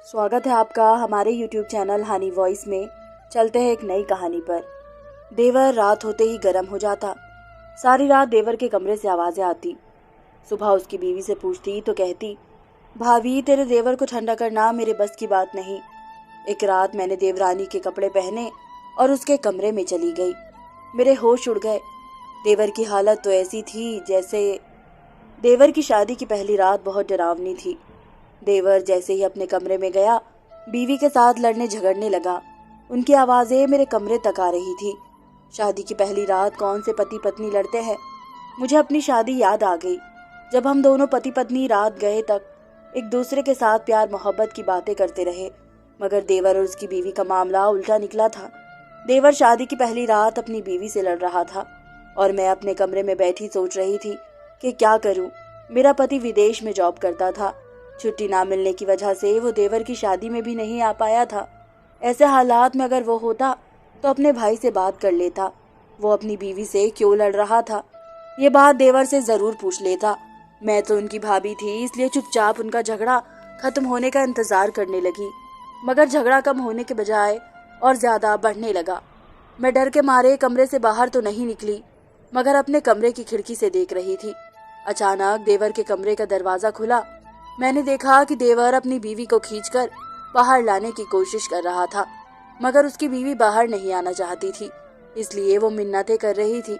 स्वागत है आपका हमारे YouTube चैनल हनी वॉइस में। चलते हैं एक नई कहानी पर। देवर रात होते ही गर्म हो जाता। सारी रात देवर के कमरे से आवाज़ें आती। सुबह उसकी बीवी से पूछती तो कहती, भाभी तेरे देवर को ठंडा करना मेरे बस की बात नहीं। एक रात मैंने देवरानी के कपड़े पहने और उसके कमरे में चली गई। मेरे होश उड़ गए। देवर की हालत तो ऐसी थी जैसे देवर की शादी की पहली रात बहुत डरावनी थी। देवर जैसे ही अपने कमरे में गया, बीवी के साथ लड़ने झगड़ने लगा। उनकी आवाज़ें मेरे कमरे तक आ रही थी। शादी की पहली रात कौन से पति पत्नी लड़ते हैं। मुझे अपनी शादी याद आ गई, जब हम दोनों पति पत्नी रात गए तक एक दूसरे के साथ प्यार मोहब्बत की बातें करते रहे। मगर देवर और उसकी बीवी का मामला उल्टा निकला था। देवर शादी की पहली रात अपनी बीवी से लड़ रहा था और मैं अपने कमरे में बैठी सोच रही थी कि क्या करूं। मेरा पति विदेश में जॉब करता था। छुट्टी ना मिलने की वजह से वो देवर की शादी में भी नहीं आ पाया था। ऐसे हालात में अगर वो होता तो अपने भाई से बात कर लेता, वो अपनी बीवी से क्यों लड़ रहा था। ये बात देवर से ज़रूर पूछ लेता। मैं तो उनकी भाभी थी, इसलिए चुपचाप उनका झगड़ा खत्म होने का इंतज़ार करने लगी। मगर झगड़ा कम होने के बजाय और ज़्यादा बढ़ने लगा। मैं डर के मारे कमरे से बाहर तो नहीं निकली, मगर अपने कमरे की खिड़की से देख रही थी। अचानक देवर के कमरे का दरवाज़ा खुला। मैंने देखा कि देवर अपनी बीवी को खींचकर बाहर लाने की कोशिश कर रहा था, मगर उसकी बीवी बाहर नहीं आना चाहती थी, इसलिए वो मिन्नतें कर रही थी।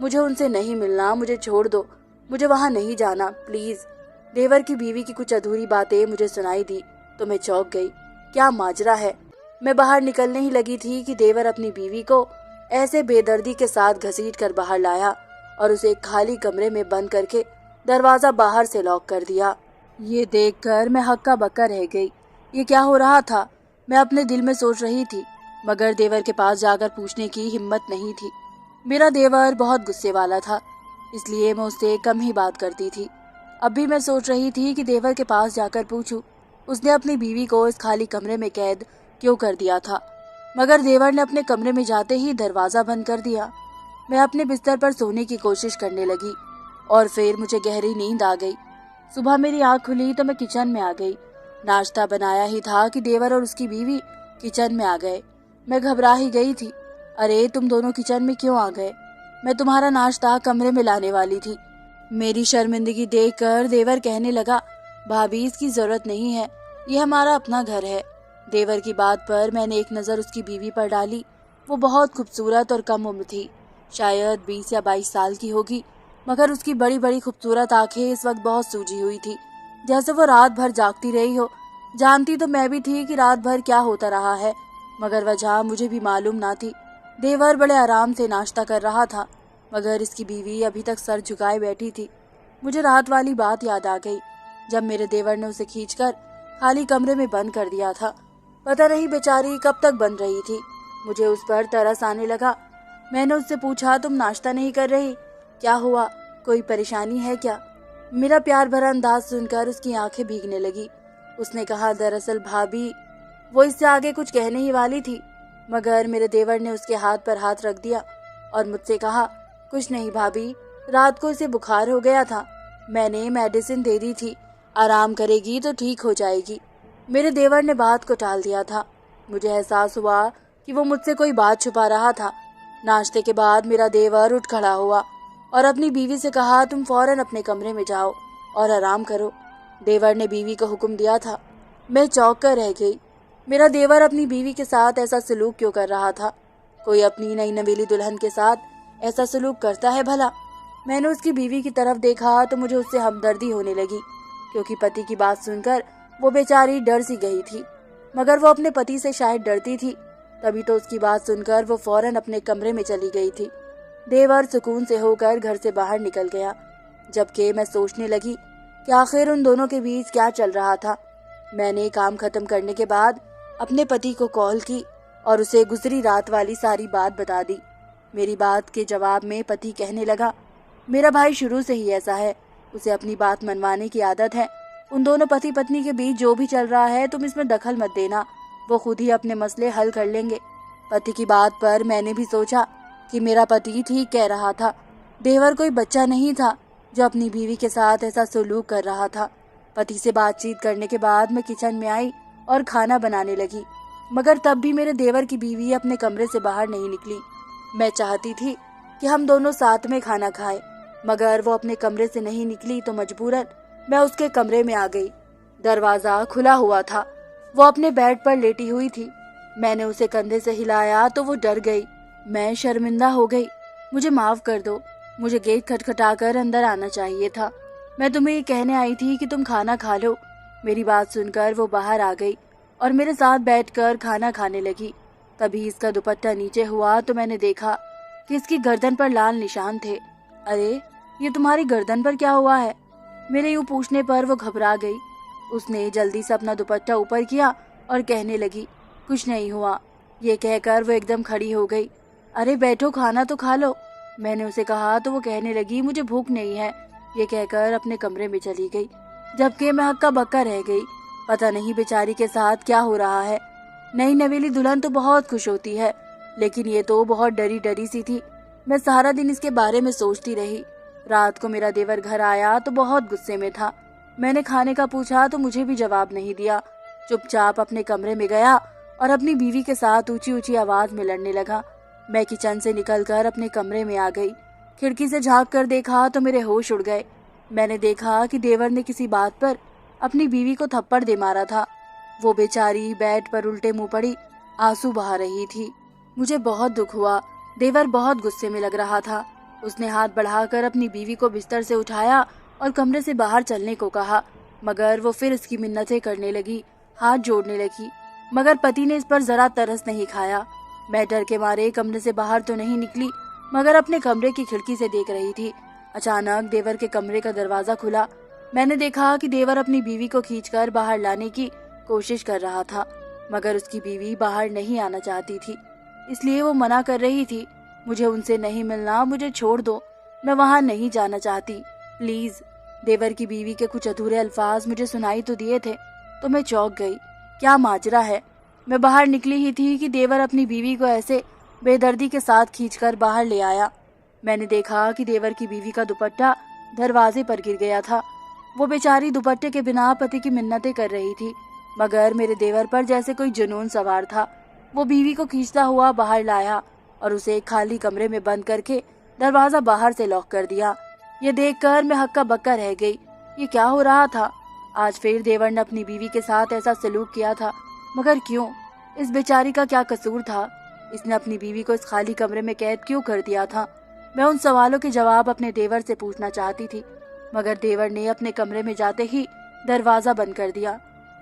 मुझे उनसे नहीं मिलना, मुझे छोड़ दो, मुझे वहाँ नहीं जाना, प्लीज़। देवर की बीवी की कुछ अधूरी बातें मुझे सुनाई दी तो मैं चौंक गई। क्या माजरा है। मैं बाहर निकलने ही लगी थी कि देवर अपनी बीवी को ऐसे बेदर्दी के साथ घसीट कर बाहर लाया और उसे एक खाली कमरे में बंद करके दरवाज़ा बाहर से लॉक कर दिया। ये देखकर मैं हक्का बक्का रह गई। ये क्या हो रहा था, मैं अपने दिल में सोच रही थी, मगर देवर के पास जाकर पूछने की हिम्मत नहीं थी। मेरा देवर बहुत गुस्से वाला था, इसलिए मैं उससे कम ही बात करती थी। अब भी मैं सोच रही थी कि देवर के पास जाकर पूछूं, उसने अपनी बीवी को इस खाली कमरे में कैद क्यों कर दिया था। मगर देवर ने अपने कमरे में जाते ही दरवाज़ा बंद कर दिया। मैं अपने बिस्तर पर सोने की कोशिश करने लगी और फिर मुझे गहरी नींद आ गई। सुबह मेरी आँख खुली तो मैं किचन में आ गई। नाश्ता बनाया ही था कि देवर और उसकी बीवी किचन में आ गए। मैं घबरा ही गई थी। अरे तुम दोनों किचन में क्यों आ गए? मैं तुम्हारा नाश्ता कमरे में लाने वाली थी। मेरी शर्मिंदगी देखकर देवर कहने लगा, भाभी इसकी ज़रूरत नहीं है, ये हमारा अपना घर है। देवर की बात पर मैंने एक नज़र उसकी बीवी पर डाली। वो बहुत खूबसूरत और कम उम्र थी, शायद 20 या 22 साल की होगी, मगर उसकी बड़ी बड़ी खूबसूरत आंखें इस वक्त बहुत सूजी हुई थी, जैसे वो रात भर जागती रही हो। जानती तो मैं भी थी कि रात भर क्या होता रहा है, मगर वजह मुझे भी मालूम ना थी। देवर बड़े आराम से नाश्ता कर रहा था, मगर इसकी बीवी अभी तक सर झुकाए बैठी थी। मुझे रात वाली बात याद आ गई, जब मेरे देवर ने उसे खींचकर खाली कमरे में बंद कर दिया था। पता नहीं बेचारी कब तक बन रही थी। मुझे उस पर तरस आने लगा। मैंने उससे पूछा, तुम नाश्ता नहीं कर रही, क्या हुआ, कोई परेशानी है क्या? मेरा प्यार भरा अंदाज सुनकर उसकी आंखें भीगने लगी। उसने कहा, दरअसल भाभी। वो इससे आगे कुछ कहने ही वाली थी, मगर मेरे देवर ने उसके हाथ पर हाथ रख दिया और मुझसे कहा, कुछ नहीं भाभी, रात को इसे बुखार हो गया था, मैंने मेडिसिन दे दी थी, आराम करेगी तो ठीक हो जाएगी। मेरे देवर ने बात को टाल दिया था। मुझे एहसास हुआ कि वो मुझसे कोई बात छुपा रहा था। नाश्ते के बाद मेरा देवर उठ खड़ा हुआ और अपनी बीवी से कहा, तुम फौरन अपने कमरे में जाओ और आराम करो। देवर ने बीवी को हुक्म दिया था। मैं चौंक कर रह गई। मेरा देवर अपनी बीवी के साथ ऐसा सलूक क्यों कर रहा था? कोई अपनी नई नवेली दुल्हन के साथ ऐसा सलूक करता है भला? मैंने उसकी बीवी की तरफ देखा तो मुझे उससे हमदर्दी होने लगी, क्योंकि पति की बात सुनकर वो बेचारी डर सी गई थी। मगर वो अपने पति से शायद डरती थी, तभी तो उसकी बात सुनकर वो फौरन अपने कमरे में चली गई थी। देवर सुकून से होकर घर से बाहर निकल गया, जबकि मैं सोचने लगी कि आखिर उन दोनों के बीच क्या चल रहा था। मैंने काम खत्म करने के बाद अपने पति को कॉल की और उसे गुजरी रात वाली सारी बात बता दी। मेरी बात के जवाब में पति कहने लगा, मेरा भाई शुरू से ही ऐसा है, उसे अपनी बात मनवाने की आदत है। उन दोनों पति पत्नी के बीच जो भी चल रहा है तुम इसमें दखल मत देना, वो खुद ही अपने मसले हल कर लेंगे। पति की बात पर मैंने भी सोचा कि मेरा पति ठीक कह रहा था। देवर कोई बच्चा नहीं था जो अपनी बीवी के साथ ऐसा सलूक कर रहा था। पति से बातचीत करने के बाद मैं किचन में आई और खाना बनाने लगी। मगर तब भी मेरे देवर की बीवी अपने कमरे से बाहर नहीं निकली। मैं चाहती थी कि हम दोनों साथ में खाना खाएं, मगर वो अपने कमरे से नहीं निकली तो मजबूरन मैं उसके कमरे में आ गई। दरवाजा खुला हुआ था। वो अपने बेड पर लेटी हुई थी। मैंने उसे कंधे से हिलाया तो वो डर गई। मैं शर्मिंदा हो गई। मुझे माफ कर दो, मुझे गेट खटखटाकर अंदर आना चाहिए था। मैं तुम्हें ये कहने आई थी कि तुम खाना खा लो। मेरी बात सुनकर वो बाहर आ गई और मेरे साथ बैठकर खाना खाने लगी। तभी इसका दुपट्टा नीचे हुआ तो मैंने देखा कि इसकी गर्दन पर लाल निशान थे। अरे, ये तुम्हारी गर्दन पर क्या हुआ है? मेरे यूं पूछने पर वो घबरा गई। उसने जल्दी से अपना दुपट्टा ऊपर किया और कहने लगी, कुछ नहीं हुआ। ये कहकर वो एकदम खड़ी हो गई। अरे बैठो, खाना तो खा लो। मैंने उसे कहा तो वो कहने लगी, मुझे भूख नहीं है। ये कहकर अपने कमरे में चली गई, जबकि मैं हक्का बक्का रह गई। पता नहीं बेचारी के साथ क्या हो रहा है। नई नवेली दुल्हन तो बहुत खुश होती है, लेकिन ये तो बहुत डरी डरी सी थी। मैं सारा दिन इसके बारे में सोचती रही। रात को मेरा देवर घर आया तो बहुत गुस्से में था। मैंने खाने का पूछा तो मुझे भी जवाब नहीं दिया। चुपचाप अपने कमरे में गया और अपनी बीवी के साथ ऊंची ऊंची आवाज में लड़ने लगा। मैं किचन से निकलकर अपने कमरे में आ गई। खिड़की से झांक कर देखा तो मेरे होश उड़ गए। मैंने देखा कि देवर ने किसी बात पर अपनी बीवी को थप्पड़ दे मारा था। वो बेचारी बेड पर उल्टे मुंह पड़ी आंसू बहा रही थी। मुझे बहुत दुख हुआ। देवर बहुत गुस्से में लग रहा था। उसने हाथ बढ़ाकर अपनी बीवी को बिस्तर से उठाया और कमरे से बाहर चलने को कहा, मगर वो फिर इसकी मिन्नतें करने लगी, हाथ जोड़ने लगी। मगर पति ने इस पर जरा तरस नहीं खाया। मैं डर के मारे कमरे से बाहर तो नहीं निकली, मगर अपने कमरे की खिड़की से देख रही थी। अचानक देवर के कमरे का दरवाजा खुला। मैंने देखा कि देवर अपनी बीवी को खींचकर बाहर लाने की कोशिश कर रहा था, मगर उसकी बीवी बाहर नहीं आना चाहती थी, इसलिए वो मना कर रही थी। मुझे उनसे नहीं मिलना, मुझे छोड़ दो, मैं वहां नहीं जाना चाहती, प्लीज। देवर की बीवी के कुछ अधूरे अल्फाज मुझे सुनाई तो दिए थे, तो मैं चौंक गई। क्या माजरा है? मैं बाहर निकली ही थी कि देवर अपनी बीवी को ऐसे बेदर्दी के साथ खींचकर बाहर ले आया। मैंने देखा कि देवर की बीवी का दुपट्टा दरवाजे पर गिर गया था। वो बेचारी दुपट्टे के बिना पति की मिन्नतें कर रही थी, मगर मेरे देवर पर जैसे कोई जुनून सवार था। वो बीवी को खींचता हुआ बाहर लाया और उसे एक खाली कमरे में बंद करके दरवाजा बाहर से लॉक कर दिया। ये देखकर मैं हक्का बक्का रह गई। ये क्या हो रहा था? आज फिर देवर ने अपनी बीवी के साथ ऐसा सलूक किया था, मगर क्यों? इस बेचारी का क्या कसूर था? इसने अपनी बीवी को इस खाली कमरे में कैद क्यों कर दिया था? मैं उन सवालों के जवाब अपने देवर से पूछना चाहती थी, मगर देवर ने अपने कमरे में जाते ही दरवाजा बंद कर दिया।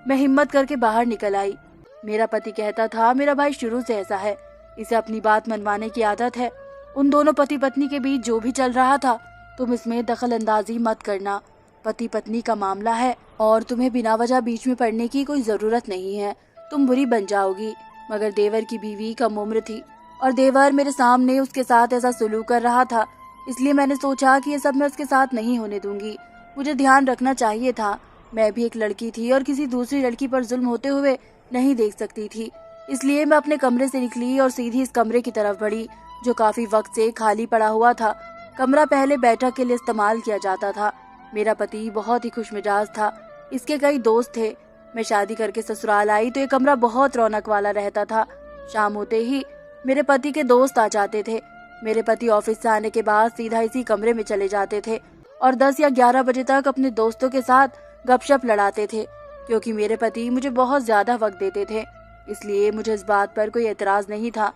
मैं हिम्मत करके बाहर निकल आई। मेरा पति कहता था, मेरा भाई शुरू से ऐसा है, इसे अपनी बात मनवाने की आदत है। उन दोनों पति पत्नी के बीच जो भी चल रहा था, तुम इसमें दखल अंदाजी मत करना। पति पत्नी का मामला है और तुम्हें बिना वजह बीच में पड़ने की कोई जरूरत नहीं है, तुम बुरी बन जाओगी। मगर देवर की बीवी कम उम्र थी और देवर मेरे सामने उसके साथ ऐसा सुलूक कर रहा था, इसलिए मैंने सोचा कि ये सब मैं उसके साथ नहीं होने दूंगी। मुझे ध्यान रखना चाहिए था। मैं भी एक लड़की थी और किसी दूसरी लड़की पर जुल्म होते हुए नहीं देख सकती थी, इसलिए मैं अपने कमरे से निकली और सीधी इस कमरे की तरफ बढ़ी, जो काफी वक्त से खाली पड़ा हुआ था। कमरा पहले बैठक के लिए इस्तेमाल किया जाता था। मेरा पति बहुत ही खुशमिजाज था, इसके कई दोस्त थे। मैं शादी करके ससुराल आई तो ये कमरा बहुत रौनक वाला रहता था। शाम होते ही मेरे पति के दोस्त आ जाते थे। मेरे पति ऑफिस से आने के बाद सीधा इसी कमरे में चले जाते थे और 10 या 11 बजे तक अपने दोस्तों के साथ गपशप लड़ाते थे। क्योंकि मेरे पति मुझे बहुत ज्यादा वक्त देते थे, इसलिए मुझे इस बात पर कोई एतराज नहीं था।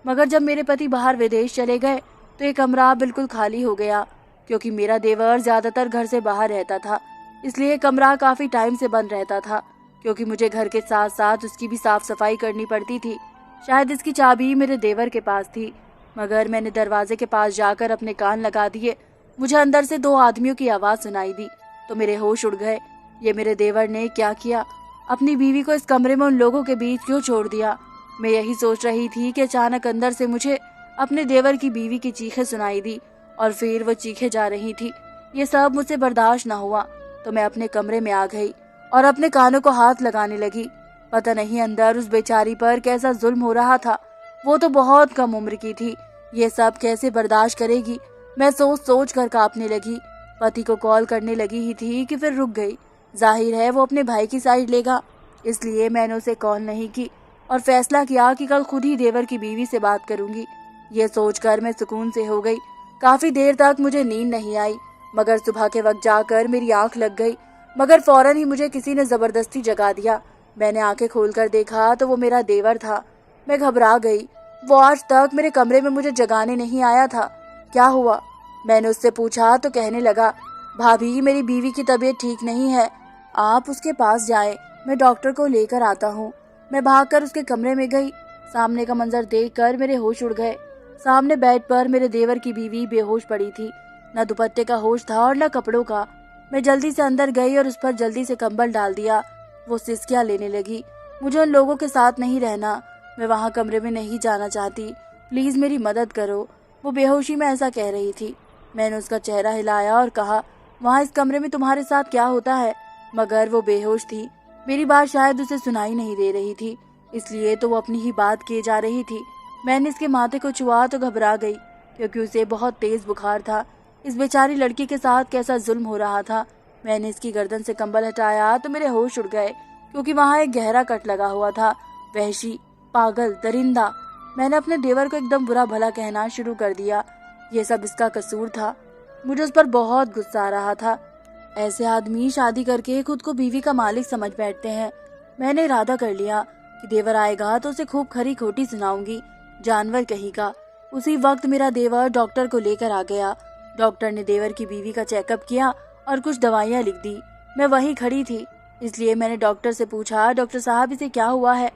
मगर जब मेरे पति बाहर विदेश चले गए तो ये कमरा बिल्कुल खाली हो गया। क्योंकि मेरा देवर ज्यादातर घर से बाहर रहता था, इसलिए कमरा काफी टाइम से बंद रहता था। क्योंकि मुझे घर के साथ साथ उसकी भी साफ सफाई करनी पड़ती थी। शायद इसकी चाबी मेरे देवर के पास थी, मगर मैंने दरवाजे के पास जाकर अपने कान लगा दिए। मुझे अंदर से 2 आदमियों की आवाज सुनाई दी तो मेरे होश उड़ गए। ये मेरे देवर ने क्या किया? अपनी बीवी को इस कमरे में उन लोगों के बीच क्यों छोड़ दिया? मैं यही सोच रही थी कि अचानक अंदर से मुझे अपने देवर की बीवी की चीखें सुनाई दी और फिर वो चीखें जा रही थी। ये सब मुझसे बर्दाश्त न हुआ तो मैं अपने कमरे में आ गई और अपने कानों को हाथ लगाने लगी। पता नहीं अंदर उस बेचारी पर कैसा जुल्म हो रहा था। वो तो बहुत कम उम्र की थी, ये सब कैसे बर्दाश्त करेगी? मैं सोच सोच कर कांपने लगी। पति को कॉल करने लगी ही थी कि फिर रुक गई। जाहिर है वो अपने भाई की साइड लेगा। इसलिए मैंने उसे कॉल नहीं की और फैसला किया कि कल खुद ही देवर की बीवी से बात करूंगी। ये सोचकर मैं सुकून से हो गई। काफी देर तक मुझे नींद नहीं आई, मगर सुबह के वक्त जाकर मेरी आंख लग गई। मगर फौरन ही मुझे किसी ने जबरदस्ती जगा दिया। मैंने आंखें खोलकर देखा तो वो मेरा देवर था। मैं घबरा गई। वो आज तक मेरे कमरे में मुझे जगाने नहीं आया था। क्या हुआ? मैंने उससे पूछा तो कहने लगा, भाभी मेरी बीवी की तबीयत ठीक नहीं है, आप उसके पास जाएं, मैं डॉक्टर को लेकर आता हूँ। मैं भागकर उसके कमरे में गई। सामने का मंजर देखकर मेरे होश उड़ गए। सामने बेड पर मेरे देवर की बीवी बेहोश पड़ी थी। न दुपट्टे का होश था और न कपड़ों का। मैं जल्दी से अंदर गई और उस पर जल्दी से कंबल डाल दिया। वो सिसकियां लेने लगी। मुझे उन लोगों के साथ नहीं रहना, मैं वहाँ कमरे में नहीं जाना चाहती, प्लीज मेरी मदद करो। वो बेहोशी में ऐसा कह रही थी। मैंने उसका चेहरा हिलाया और कहा, वहाँ इस कमरे में तुम्हारे साथ क्या होता है? मगर वो बेहोश थी। मेरी बात शायद उसे सुनाई नहीं दे रही थी, इसलिए तो वो अपनी ही बात किए जा रही थी। मैंने इसके माथे को छुआ तो घबरा गई, क्योंकि उसे बहुत तेज बुखार था। इस बेचारी लड़की के साथ कैसा जुल्म हो रहा था। मैंने इसकी गर्दन से कंबल हटाया तो मेरे होश उड़ गए, क्योंकि वहाँ एक गहरा कट लगा हुआ था। वहशी, पागल, दरिंदा। मैंने अपने देवर को एकदम बुरा भला कहना शुरू कर दिया। ये सब इसका कसूर था। मुझे उस पर बहुत गुस्सा आ रहा था। ऐसे आदमी शादी करके खुद को बीवी का मालिक समझ बैठते हैं। मैंने इरादा कर लिया कि देवर आएगा तो उसे खूब खरी खोटी सुनाऊंगी, जानवर कहीं का। उसी वक्त मेरा देवर डॉक्टर को लेकर आ गया। डॉक्टर ने देवर की बीवी का चेकअप किया और कुछ दवाइयाँ लिख दी। मैं वहीं खड़ी थी, इसलिए मैंने डॉक्टर से पूछा, डॉक्टर साहब इसे क्या हुआ है?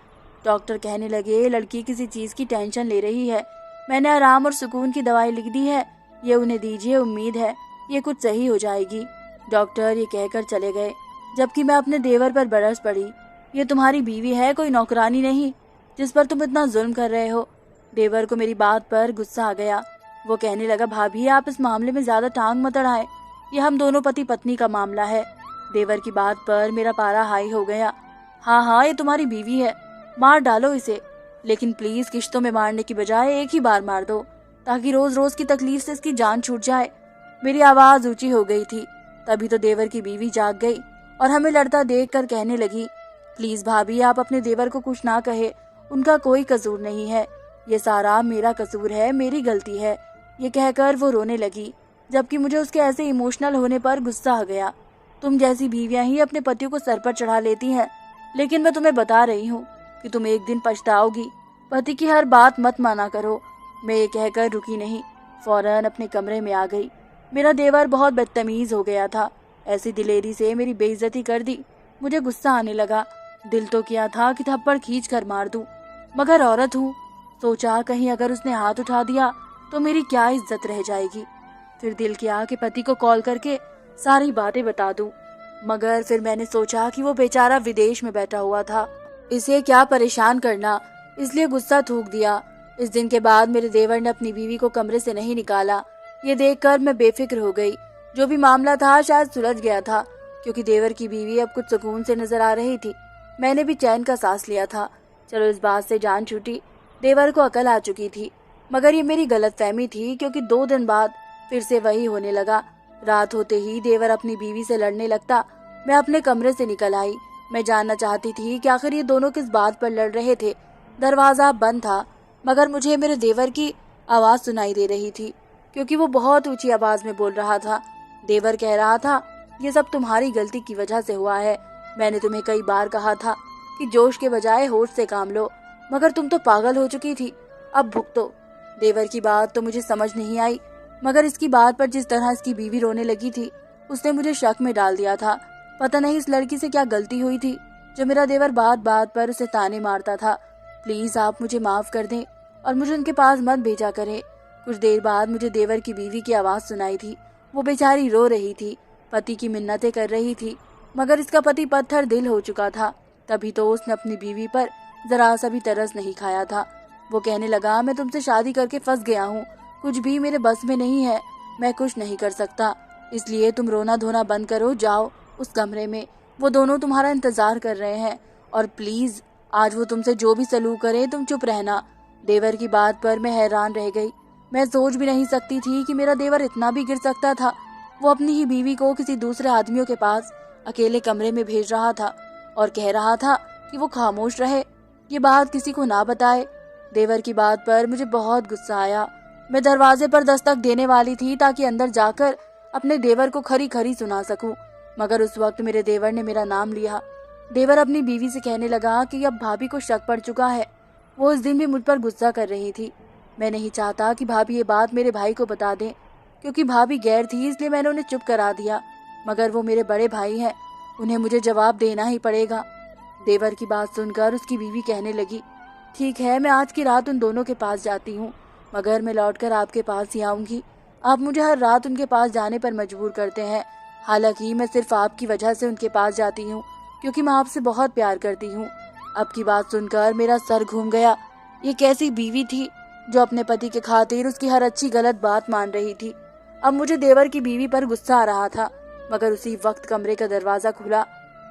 डॉक्टर कहने लगे, लड़की किसी चीज की टेंशन ले रही है। मैंने आराम और सुकून की दवाई लिख दी है, ये उन्हें दीजिए, उम्मीद है ये कुछ सही हो जाएगी। डॉक्टर ये कहकर चले गए, जबकि मैं अपने देवर पर बरस पड़ी। ये तुम्हारी बीवी है, कोई नौकरानी नहीं, जिस पर तुम इतना जुल्म कर रहे हो। देवर को मेरी बात पर गुस्सा आ गया। वो कहने लगा, भाभी आप इस मामले में ज्यादा टांग मत अड़ाएं, ये हम दोनों पति पत्नी का मामला है। देवर की बात पर मेरा पारा हाई हो गया। हाँ, ये तुम्हारी बीवी है, मार डालो इसे, लेकिन प्लीज किश्तों में मारने की बजाय एक ही बार मार दो, ताकि रोज रोज की तकलीफ से इसकी जान छूट जाए। मेरी आवाज ऊंची हो गई थी। तभी तो देवर की बीवी जाग गई और हमें लड़ता देखकर कहने लगी, प्लीज भाभी आप अपने देवर को कुछ ना कहे, उनका कोई कसूर नहीं है, ये सारा मेरा कसूर है, मेरी गलती है। ये कहकर वो रोने लगी, जबकि मुझे उसके ऐसे इमोशनल होने पर गुस्सा आ गया। तुम जैसी बीवियां ही अपने पतियों को सर पर चढ़ा लेती हैं, लेकिन मैं तुम्हें बता रही हूँ कि तुम एक दिन पछताओगी। पति की हर बात मत माना करो। मैं ये कहकर रुकी नहीं, फौरन अपने कमरे में आ गई। मेरा देवर बहुत बदतमीज हो गया था, ऐसी दिलेरी से मेरी बेइज्जती कर दी। मुझे गुस्सा आने लगा। दिल तो किया था कि थप्पड़ खींच कर मार दूं, मगर औरत हूँ, सोचा कहीं अगर उसने हाथ उठा दिया तो मेरी क्या इज्जत रह जाएगी। फिर दिल किया कि पति को कॉल करके सारी बातें बता दूं, मगर फिर मैंने सोचा कि वो बेचारा विदेश में बैठा हुआ था, इसे क्या परेशान करना, इसलिए गुस्सा थूक दिया। इस दिन के बाद मेरे देवर ने अपनी बीवी को कमरे से नहीं निकाला। ये देखकर मैं बेफिक्र हो गई। जो भी मामला था शायद सुलझ गया था, क्योंकि देवर की बीवी अब कुछ सुकून से नजर आ रही थी। मैंने भी चैन का सांस लिया था। चलो इस बात से जान छूटी, देवर को अकल आ चुकी थी। मगर ये मेरी गलतफहमी थी, क्योंकि 2 दिन बाद फिर से वही होने लगा। रात होते ही देवर अपनी बीवी से लड़ने लगता। मैं अपने कमरे से निकल आई। मैं जानना चाहती थी कि आखिर ये दोनों किस बात पर लड़ रहे थे। दरवाजा बंद था, मगर मुझे मेरे देवर की आवाज सुनाई दे रही थी, क्योंकि वो बहुत ऊंची आवाज में बोल रहा था। देवर कह रहा था, ये सब तुम्हारी गलती की वजह से हुआ है। मैंने तुम्हें कई बार कहा था कि जोश के बजाय होश से काम लो, मगर तुम तो पागल हो चुकी थी, अब भुगतो। देवर की बात तो मुझे समझ नहीं आई, मगर इसकी बात पर जिस तरह इसकी बीवी रोने लगी थी, उसने मुझे शक में डाल दिया था। पता नहीं इस लड़की से क्या गलती हुई थी, जो मेरा देवर बात बात पर उसे ताने मारता था। प्लीज आप मुझे माफ कर दें और मुझे उनके पास मत भेजा करें। कुछ देर बाद मुझे देवर की बीवी की आवाज सुनाई थी। वो बेचारी रो रही थी, पति की मिन्नतें कर रही थी, मगर इसका पति पत्थर दिल हो चुका था। तभी तो उसने अपनी बीवी पर जरा सा भी तरस नहीं खाया था। वो कहने लगा, मैं तुमसे शादी करके फंस गया हूँ, कुछ भी मेरे बस में नहीं है, मैं कुछ नहीं कर सकता, इसलिए तुम रोना धोना बंद करो, जाओ उस कमरे में, वो दोनों तुम्हारा इंतजार कर रहे हैं, और प्लीज आज वो तुमसे जो भी सलूक करे तुम चुप रहना। देवर की बात पर मैं हैरान रह गई। मैं सोच भी नहीं सकती थी कि मेरा देवर इतना भी गिर सकता था। वो अपनी ही बीवी को किसी दूसरे आदमियों के पास अकेले कमरे में भेज रहा था और कह रहा था कि वो खामोश रहे, ये बात किसी को ना बताए। देवर की बात पर मुझे बहुत गुस्सा आया। मैं दरवाजे पर दस्तक देने वाली थी ताकि अंदर जाकर अपने देवर को खरी खरी सुना सकूं, मगर उस वक्त मेरे देवर ने मेरा नाम लिया। देवर अपनी बीवी से कहने लगा कि अब भाभी को शक पड़ चुका है। वो उस दिन भी मुझ पर गुस्सा कर रही थी। मैं नहीं चाहता कि भाभी ये बात मेरे भाई को बता दें, क्योंकि भाभी गैर थी इसलिए मैंने उन्हें चुप करा दिया, मगर वो मेरे बड़े भाई हैं, उन्हें मुझे जवाब देना ही पड़ेगा। देवर की बात सुनकर उसकी बीवी कहने लगी, ठीक है, मैं आज की रात उन दोनों के पास जाती हूँ, मगर मैं लौटकर आपके पास ही आऊंगी। आप मुझे हर रात उनके पास जाने पर मजबूर करते हैं। हालांकि मैं सिर्फ आपकी वजह से उनके पास जाती हूँ, क्योंकि मैं आपसे बहुत प्यार करती हूँ। अब की बात सुनकर मेरा सर घूम गया। ये कैसी बीवी थी जो अपने पति के खातिर उसकी हर अच्छी गलत बात मान रही थी। अब मुझे देवर की बीवी पर गुस्सा आ रहा था, मगर उसी वक्त कमरे का दरवाजा खुला।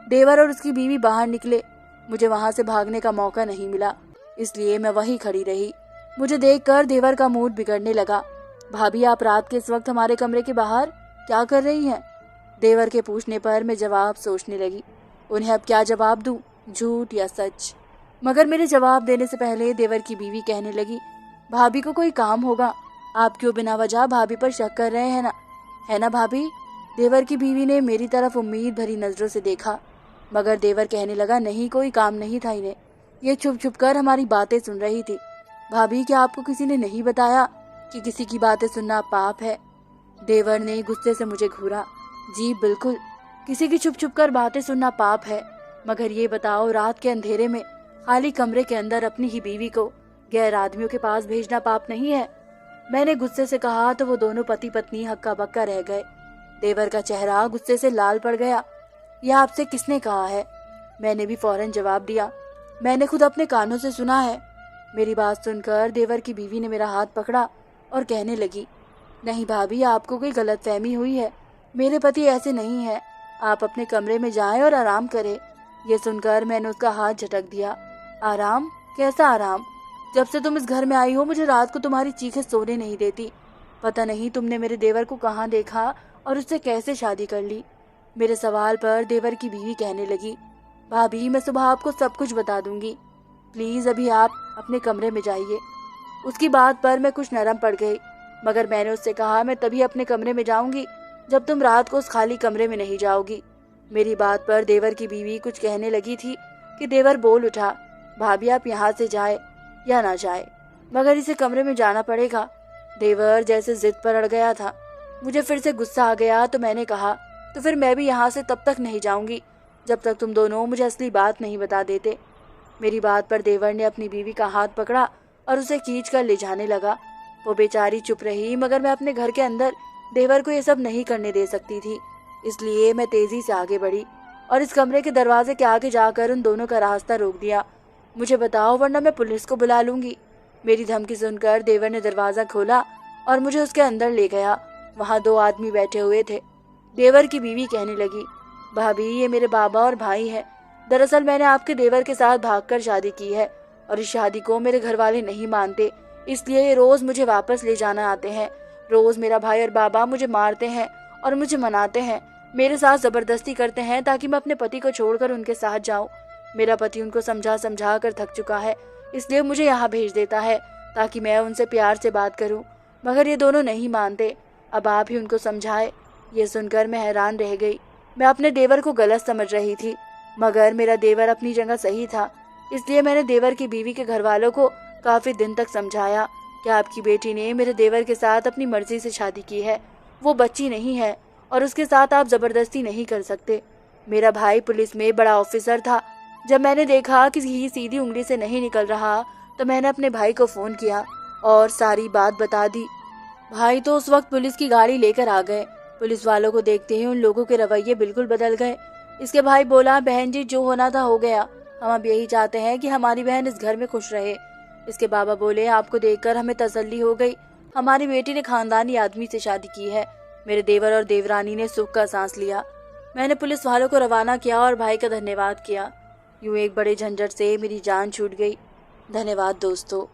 देवर और उसकी बीवी बाहर निकले। मुझे वहां से भागने का मौका नहीं मिला, इसलिए मैं वहीं खड़ी रही। मुझे देखकर देवर का मूड बिगड़ने लगा। भाभी, आप रात के इस वक्त हमारे कमरे के बाहर क्या कर रही हैं? देवर के पूछने पर मैं जवाब सोचने लगी। उन्हें अब क्या जवाब दूं, झूठ या सच? मगर मेरे जवाब देने से पहले देवर की बीवी कहने लगी, भाभी को कोई काम होगा, आप क्यों बिना वजह भाभी पर शक कर रहे हैं ना, है ना भाभी? देवर की बीवी ने मेरी तरफ उम्मीद भरी नजरों से देखा, मगर देवर कहने लगा, नहीं, कोई काम नहीं था इन्हें, ये छुप छुप कर हमारी बातें सुन रही थी। भाभी, क्या आपको किसी ने नहीं बताया कि किसी की बातें सुनना पाप है? देवर ने गुस्से से मुझे घूरा। जी बिल्कुल, किसी की छुप छुप कर बातें सुनना पाप है, मगर ये बताओ, रात के अंधेरे में खाली कमरे के अंदर अपनी ही बीवी को गैर आदमियों के पास भेजना पाप नहीं है? मैंने गुस्से से कहा तो वो दोनों पति पत्नी हक्का बक्का रह गए। देवर का चेहरा गुस्से से लाल पड़ गया। यह आपसे किसने कहा है? मैंने भी फौरन जवाब दिया, मैंने खुद अपने कानों से सुना है। मेरी बात सुनकर देवर की बीवी ने मेरा हाथ पकड़ा और कहने लगी, नहीं भाभी, आपको कोई गलतफहमी हुई है, मेरे पति ऐसे नहीं है, आप अपने कमरे में जाएं और आराम करें। ये सुनकर मैंने उसका हाथ झटक दिया। आराम? कैसा आराम? जब से तुम इस घर में आई हो मुझे रात को तुम्हारी चीखें सोने नहीं देती। पता नहीं तुमने मेरे देवर को कहाँ देखा और उससे कैसे शादी कर ली। मेरे सवाल पर देवर की बीवी कहने लगी, भाभी, मैं सुबह आपको सब कुछ बता दूंगी, प्लीज अभी आप अपने कमरे में जाइए। उसकी बात पर मैं कुछ नरम पड़ गई, मगर मैंने उससे कहा, मैं तभी अपने कमरे में जाऊंगी जब तुम रात को उस खाली कमरे में नहीं जाओगी। मेरी बात पर देवर की बीवी कुछ कहने लगी थी कि देवर बोल उठा, भाभी, आप यहाँ से जाए या ना जाए, मगर इसे कमरे में जाना पड़ेगा। देवर जैसे जिद पर अड़ गया था। मुझे फिर से गुस्सा आ गया तो मैंने कहा, तो फिर मैं भी यहाँ से तब तक नहीं जाऊंगी जब तक तुम दोनों मुझे असली बात नहीं बता देते। मेरी बात पर देवर ने अपनी बीवी का हाथ पकड़ा और उसे खींच कर ले जाने लगा। वो बेचारी चुप रही, मगर मैं अपने घर के अंदर देवर को ये सब नहीं करने दे सकती थी, इसलिए मैं तेजी से आगे बढ़ी और इस कमरे के दरवाजे के आगे जाकर उन दोनों का रास्ता रोक दिया। मुझे बताओ, वरना मैं पुलिस को बुला लूंगी। मेरी धमकी सुनकर देवर ने दरवाजा खोला और मुझे उसके अंदर ले गया। वहाँ 2 आदमी बैठे हुए थे। देवर की बीवी कहने लगी, भाभी, ये मेरे बाबा और भाई हैं। दरअसल मैंने आपके देवर के साथ भागकर शादी की है और इस शादी को मेरे घर वाले नहीं मानते, इसलिए ये रोज मुझे वापस ले जाना आते हैं। रोज मेरा भाई और बाबा मुझे मारते हैं और मुझे मनाते हैं, मेरे साथ जबरदस्ती करते हैं ताकि मैं अपने पति को छोड़कर उनके साथ जाऊं। मेरा पति उनको समझा समझा कर थक चुका है, इसलिए मुझे यहाँ भेज देता है ताकि मैं उनसे प्यार से बात करूं, मगर ये दोनों नहीं मानते। अब आप ही उनको समझाए। ये सुनकर मैं हैरान रह गई। मैं अपने देवर को गलत समझ रही थी, मगर मेरा देवर अपनी जगह सही था, इसलिए मैंने देवर की बीवी के घर वालों को काफी दिन तक समझाया कि आपकी बेटी ने मेरे देवर के साथ अपनी मर्जी से शादी की है, वो बच्ची नहीं है और उसके साथ आप जबरदस्ती नहीं कर सकते। मेरा भाई पुलिस में बड़ा ऑफिसर था। जब मैंने देखा कि ये सीधी उंगली से नहीं निकल रहा तो मैंने अपने भाई को फोन किया और सारी बात बता दी। भाई तो उस वक्त पुलिस की गाड़ी लेकर आ गए। पुलिस वालों को देखते ही उन लोगों के रवैये बिल्कुल बदल गए। इसके भाई बोला, बहन जी, जो होना था हो गया, हम अब यही चाहते हैं कि हमारी बहन इस घर में खुश रहे। इसके बाबा बोले, आपको देखकर हमें तसल्ली हो गई, हमारी बेटी ने खानदानी आदमी से शादी की है। मेरे देवर और देवरानी ने सुख का सांस लिया। मैंने पुलिस वालों को रवाना किया और भाई का धन्यवाद किया। यूं एक बड़े झंझट से मेरी जान छूट गई। धन्यवाद दोस्तों।